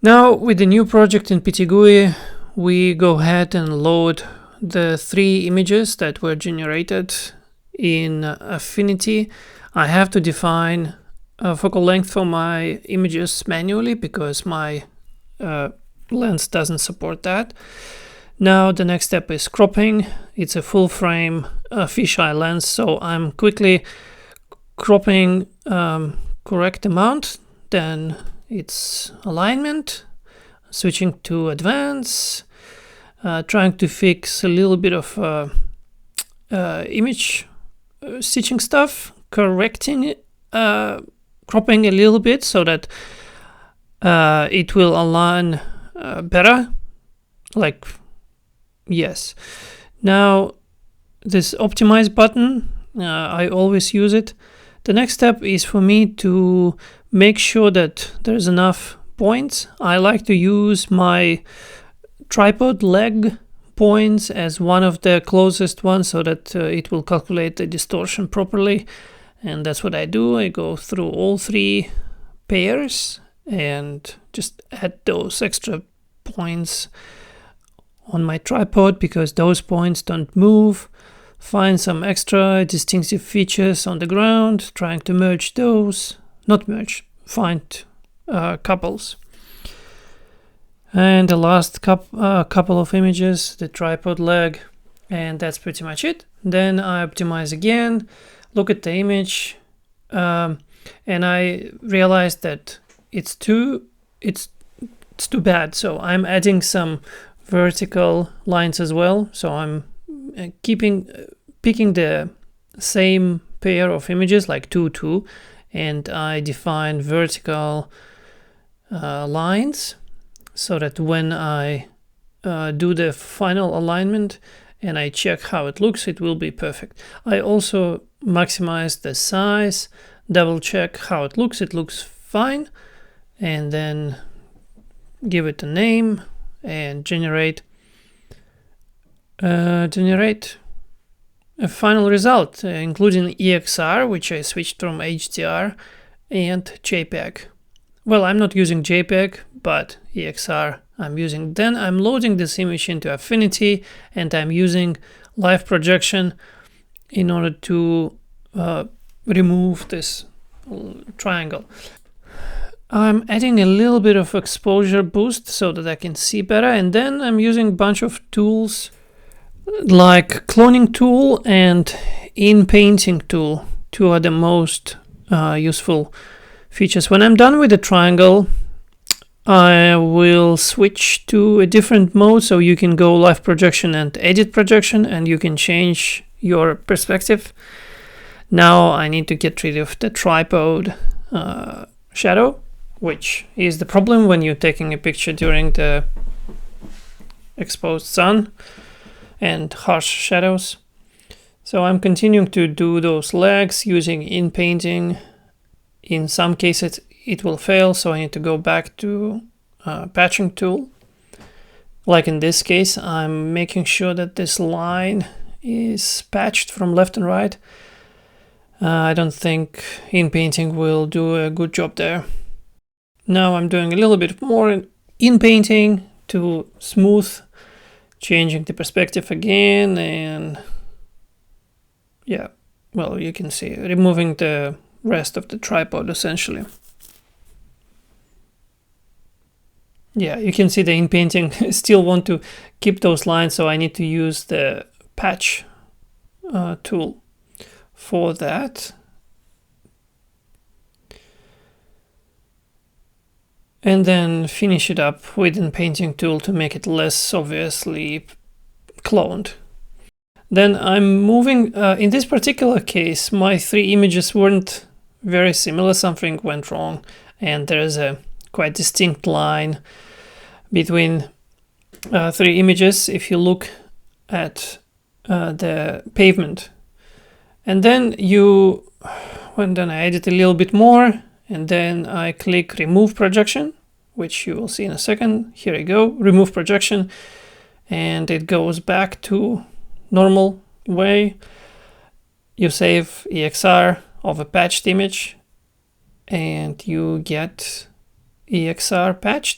Now with the new project in PTGui, we go ahead and load the 3 images that were generated in Affinity. I have to define a focal length for my images manually because my lens doesn't support that. Now the next step is cropping. It's a full frame fisheye lens, so I'm quickly cropping correct amount, then its alignment, switching to advance, trying to fix a little bit of image stitching stuff, correcting it, cropping a little bit so that it will align better. Like, yes. Now this optimize button, I always use it. The next step is for me to make sure that there's enough points. I like to use my tripod leg points as one of the closest ones so that it will calculate the distortion properly. And that's what I do. I go through all 3 pairs and just add those extra points on my tripod because those points don't move. Find some extra distinctive features on the ground, trying to merge those, not merge, find couples. And the last couple of images, the tripod leg, and that's pretty much it. Then I optimize again, look at the image, and I realized that it's too bad. So I'm adding some vertical lines as well. So I'm picking the same pair of images like 2, 2, and I define vertical lines so that when I do the final alignment and I check how it looks, it will be perfect. I also maximize the size, double check how it looks fine, and then give it a name and generate a final result, including EXR, which I switched from HDR, and JPEG. Well, I'm not using JPEG, but EXR I'm using. Then I'm loading this image into Affinity, and I'm using live projection in order to remove this triangle. I'm adding a little bit of exposure boost so that I can see better, and then I'm using a bunch of tools like cloning tool and in painting tool. 2 are the most useful features. When I'm done with the triangle, I will switch to a different mode, so you can go live projection and edit projection, and you can change your perspective. Now I need to get rid of the tripod shadow, which is the problem when you're taking a picture during the exposed sun and harsh shadows. So I'm continuing to do those legs using in painting. In some cases it will fail, so I need to go back to patching tool. Like in this case, I'm making sure that this line is patched from left and right. I don't think in painting will do a good job there. Now I'm doing a little bit more in painting to smooth, changing the perspective again, and yeah, well, you can see removing the rest of the tripod essentially. Yeah, you can see the in painting still want to keep those lines, so I need to use the patch tool for that. And then finish it up with in painting tool to make it less obviously cloned. Then I'm moving, in this particular case, my 3 images weren't very similar, something went wrong, and there's a quite distinct line between 3 images if you look at the pavement. And then I edit a little bit more, and then I click remove projection, which you will see in a second. Here we go, remove projection, and it goes back to normal way. You save EXR of a patched image and you get EXR patched.